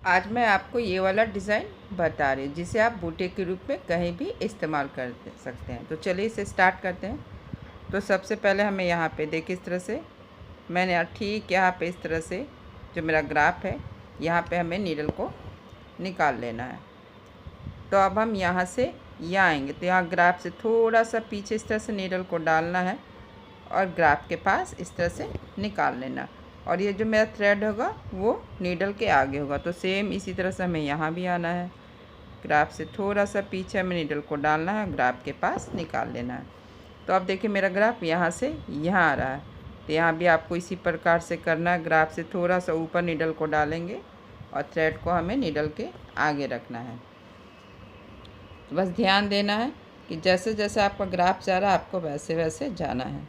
आज मैं आपको ये वाला डिज़ाइन बता रही हूँ जिसे आप बूटे के रूप में कहीं भी इस्तेमाल कर सकते हैं। तो चलिए इसे स्टार्ट करते हैं। तो सबसे पहले हमें यहाँ पे देखिए इस तरह से मैंने ठीक यहाँ पे इस तरह से जो मेरा ग्राफ है यहाँ पे हमें नीडल को निकाल लेना है। तो अब हम यहाँ से यहाँ आएंगे तो यहाँ ग्राफ से थोड़ा सा पीछे इस तरह से नीडल को डालना है और ग्राफ के पास इस तरह से निकाल लेना। और ये जो मेरा थ्रेड होगा वो नीडल के आगे होगा। तो सेम इसी तरह से हमें यहाँ भी आना है, ग्राफ से थोड़ा सा पीछे हमें नीडल को डालना है, ग्राफ के पास निकाल लेना है। तो अब देखिए मेरा ग्राफ यहाँ से यहाँ आ रहा है। तो यहाँ भी आपको इसी प्रकार से करना है, ग्राफ से थोड़ा सा ऊपर नीडल को डालेंगे और थ्रेड को हमें नीडल के आगे रखना है। तो बस ध्यान देना है कि जैसे जैसे आपका ग्राफ जा रहा है आपको वैसे वैसे जाना है।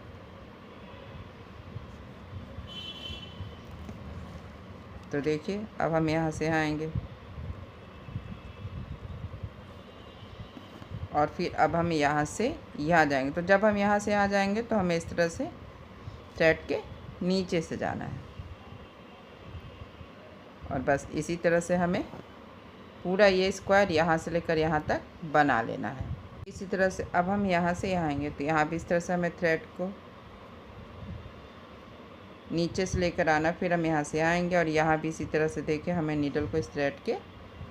तो देखिए अब हम यहाँ से आएंगे और फिर अब हम यहाँ से यहाँ जाएंगे। तो जब हम यहाँ से यहाँ जाएंगे तो हमें इस तरह से थ्रेड के नीचे से जाना है और बस इसी तरह से हमें पूरा ये स्क्वायर यहाँ से लेकर यहाँ तक बना लेना है। इसी तरह से अब हम यहाँ से यहाँ आएंगे तो यहाँ भी इस तरह से हमें थ्रेड को नीचे से लेकर आना, फिर हम यहाँ से आएंगे और यहाँ भी इसी तरह से देखिए हमें नीडल को इस थ्रेड के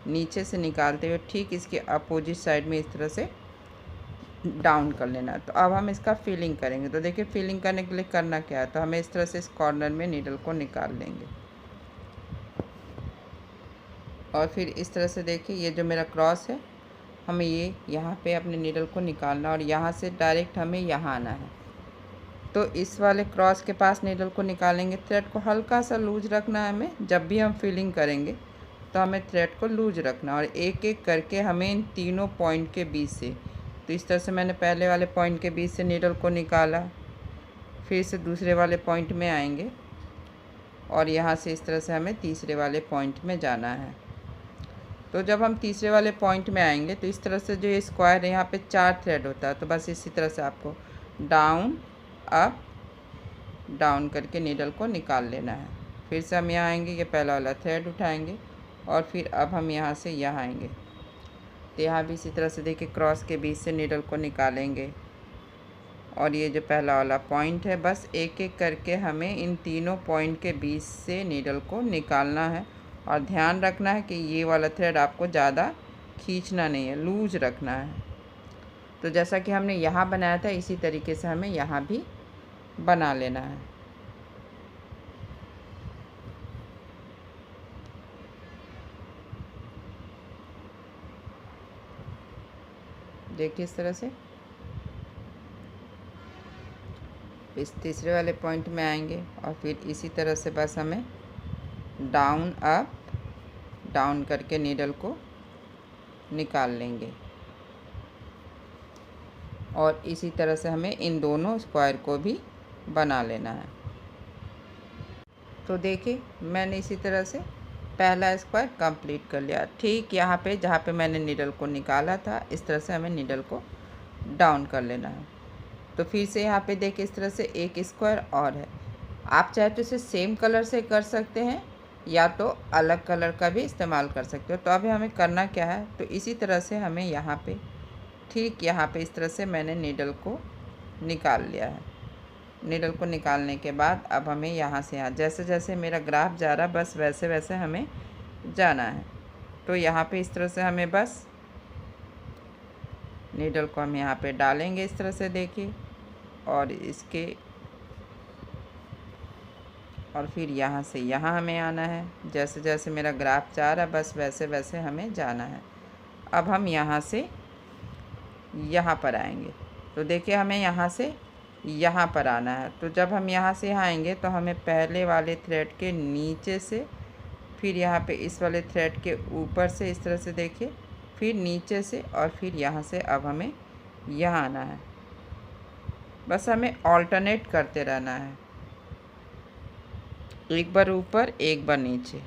नीचे से निकालते हुए ठीक इसके अपोजिट साइड में इस तरह से डाउन कर लेना। तो अब हम इसका फिलिंग करेंगे। तो देखिए फिलिंग करने के लिए करना क्या है, तो हमें इस तरह से इस कॉर्नर में नीडल को निकाल लेंगे और फिर इस तरह से देखिए ये जो मेरा क्रॉस है हमें ये यहाँ पे अपने नीडल को निकालना और यहाँ से डायरेक्ट हमें यहाँ आना है। तो इस वाले क्रॉस के पास नीडल को निकालेंगे। थ्रेड को हल्का सा लूज रखना है हमें, जब भी हम फिलिंग करेंगे तो हमें थ्रेड को लूज रखना और एक एक करके हमें इन तीनों पॉइंट के बीच से, तो इस तरह से मैंने पहले वाले पॉइंट के बीच से नीडल को निकाला, फिर से दूसरे वाले पॉइंट में आएंगे और यहाँ से इस तरह से हमें तीसरे वाले पॉइंट में जाना है। तो जब हम तीसरे वाले पॉइंट में आएंगे तो इस तरह से जो ये स्क्वायर है यहाँ पे 4 थ्रेड होता है। तो बस इसी तरह से आपको डाउन अप डाउन करके नीडल को निकाल लेना है। फिर से हम यहाँ आएंगे, ये पहला वाला थ्रेड उठाएंगे और फिर अब हम यहाँ से यहाँ आएंगे तो यहाँ भी इसी तरह से देखिए क्रॉस के बीच से नीडल को निकालेंगे और ये जो पहला वाला पॉइंट है बस एक एक करके हमें इन तीनों पॉइंट के बीच से नीडल को निकालना है। और ध्यान रखना है कि ये वाला थ्रेड आपको ज़्यादा खींचना नहीं है, लूज रखना है। तो जैसा कि हमने यहाँ बनाया था इसी तरीके से हमें यहाँ भी बना लेना है। देखिए इस तरह से इस तीसरे वाले पॉइंट में आएंगे और फिर इसी तरह से बस हमें डाउन अप डाउन करके नीडल को निकाल लेंगे और इसी तरह से हमें इन दोनों स्क्वायर को भी बना लेना है। तो देखिए मैंने इसी तरह से पहला स्क्वायर कंप्लीट कर लिया। ठीक यहाँ पे जहाँ पे मैंने नीडल को निकाला था इस तरह से हमें नीडल को डाउन कर लेना है। तो फिर से यहाँ पे देखिए इस तरह से एक स्क्वायर और है। आप चाहे तो इसे सेम कलर से कर सकते हैं या तो अलग कलर का भी इस्तेमाल कर सकते हो। तो अभी हमें करना क्या है, तो इसी तरह से हमें यहाँ पे ठीक यहाँ पे इस तरह से मैंने नीडल को निकाल लिया है। नीडल को निकालने के बाद अब हमें यहाँ से यहाँ जैसे जैसे मेरा ग्राफ जा रहा बस वैसे वैसे हमें जाना है। तो यहाँ पे इस तरह से हमें बस नीडल को हम यहाँ पे डालेंगे इस तरह से देखिए और इसके और फिर यहाँ से यहाँ हमें आना है। जैसे जैसे मेरा ग्राफ जा रहा बस वैसे वैसे हमें जाना है। अब हम यहाँ से यहाँ पर आएंगे तो देखिए हमें यहाँ से यहाँ पर आना है। तो जब हम यहाँ से यहाँ आएंगे तो हमें पहले वाले थ्रेड के नीचे से फिर यहाँ पे इस वाले थ्रेड के ऊपर से इस तरह से देखिए फिर नीचे से और फिर यहाँ से अब हमें यहाँ आना है। बस हमें ऑल्टरनेट करते रहना है, एक बार ऊपर एक बार नीचे।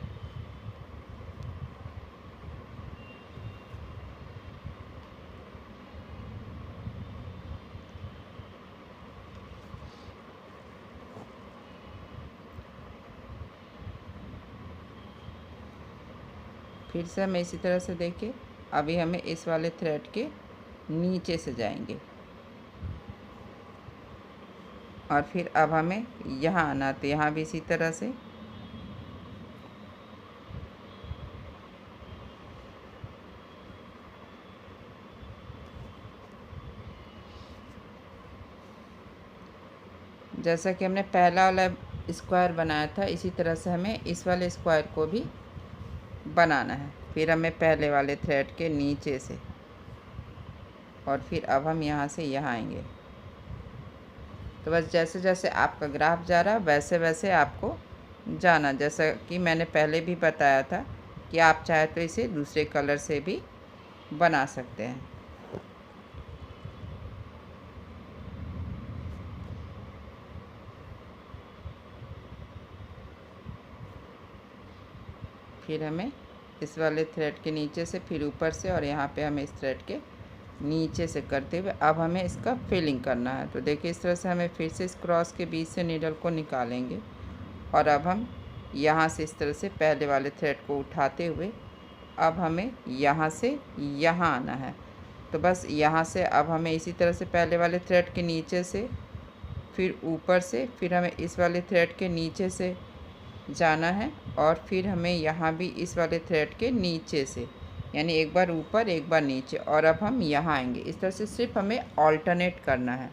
फिर से हमें इसी तरह से देखिए, अभी हमें इस वाले थ्रेड के नीचे से जाएंगे और फिर अब हमें यहाँ आना, तो यहाँ भी इसी तरह से जैसा कि हमने पहला वाला स्क्वायर बनाया था, इसी तरह से हमें इस वाले स्क्वायर को भी बनाना है। फिर हमें पहले वाले थ्रेड के नीचे से और फिर अब हम यहाँ से यहाँ आएंगे। तो बस जैसे जैसे आपका ग्राफ जा रहा है वैसे वैसे आपको जाना, जैसा कि मैंने पहले भी बताया था कि आप चाहे तो इसे दूसरे कलर से भी बना सकते हैं। फिर हमें इस वाले थ्रेड के नीचे से, फिर ऊपर से और यहाँ पे हमें इस थ्रेड के नीचे से करते हुए अब हमें इसका फिलिंग करना है। तो देखिए इस तरह से हमें फिर से इस क्रॉस के बीच से नीडल को निकालेंगे और अब हम यहाँ से इस तरह से पहले वाले थ्रेड को उठाते हुए अब हमें यहाँ से यहाँ आना है। तो बस यहाँ से अब हमें इसी तरह से पहले वाले थ्रेड के नीचे से, फिर ऊपर से, फिर हमें इस वाले थ्रेड के नीचे से जाना है और फिर हमें यहाँ भी इस वाले थ्रेड के नीचे से, यानी एक बार ऊपर एक बार नीचे, और अब हम यहाँ आएंगे। इस तरह से सिर्फ हमें ऑल्टरनेट करना है।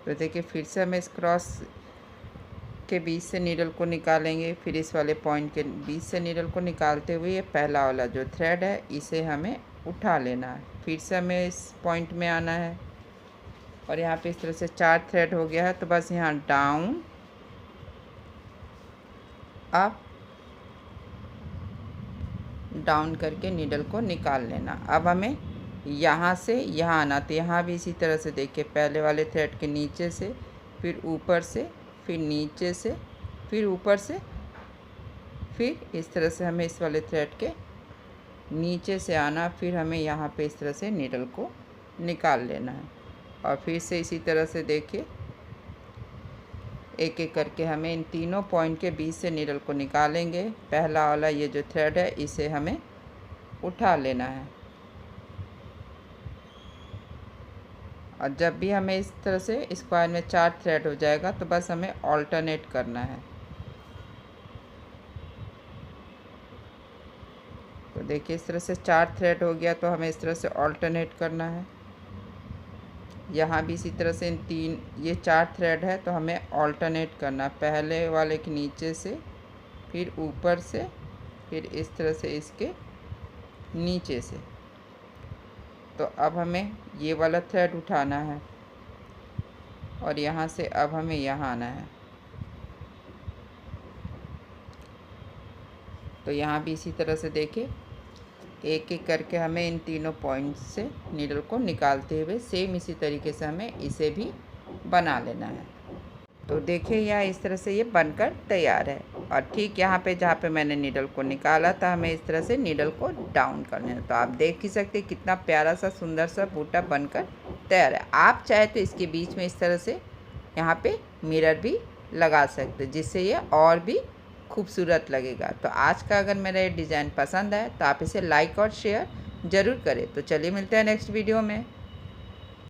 तो देखिए फिर से हमें इस क्रॉस के बीच से नीडल को निकालेंगे, फिर इस वाले पॉइंट के बीच से नीडल को निकालते हुए ये पहला वाला जो थ्रेड है इसे हमें उठा लेना है। फिर से हमें इस पॉइंट में आना है और यहाँ पे इस तरह से 4 थ्रेड हो गया है। तो बस यहाँ डाउन, अप, डाउन करके नीडल को निकाल लेना। अब हमें यहाँ से यहाँ आना, तो यहाँ भी इसी तरह से देखिए पहले वाले थ्रेड के नीचे से, फिर ऊपर से, फिर नीचे से, फिर ऊपर से, फिर इस तरह से हमें इस वाले थ्रेड के नीचे से आना, फिर हमें यहाँ पे इस तरह से नीडल को निकाल लेना है और फिर से इसी तरह से देखिए एक एक करके हमें इन तीनों पॉइंट के बीच से नीडल को निकालेंगे। पहला वाला ये जो थ्रेड है इसे हमें उठा लेना है और जब भी हमें इस तरह से स्क्वायर में 4 थ्रेड हो जाएगा तो बस हमें ऑल्टरनेट करना है। तो देखिए इस तरह से 4 थ्रेड हो गया, तो हमें इस तरह से ऑल्टरनेट करना है। यहाँ भी इसी तरह से ये 4 थ्रेड है तो हमें ऑल्टरनेट करना, पहले वाले के नीचे से, फिर ऊपर से, फिर इस तरह से इसके नीचे से। तो अब हमें ये वाला थ्रेड उठाना है और यहाँ से अब हमें यहाँ आना है। तो यहाँ भी इसी तरह से देखिए एक एक करके हमें इन तीनों पॉइंट से नीडल को निकालते हुए सेम इसी तरीके से हमें इसे भी बना लेना है। तो देखिए यहाँ इस तरह से ये बनकर तैयार है और ठीक यहाँ पे जहाँ पे मैंने नीडल को निकाला था हमें इस तरह से नीडल को डाउन करना है। तो आप देख ही सकते हैं कितना प्यारा सा सुंदर सा बूटा बनकर तैयार है। आप चाहे तो इसके बीच में इस तरह से यहाँ पे मिरर भी लगा सकते हैं जिससे ये और भी खूबसूरत लगेगा। तो आज का अगर मेरा ये डिज़ाइन पसंद है तो आप इसे लाइक और शेयर ज़रूर करें। तो चलिए मिलते हैं नेक्स्ट वीडियो में।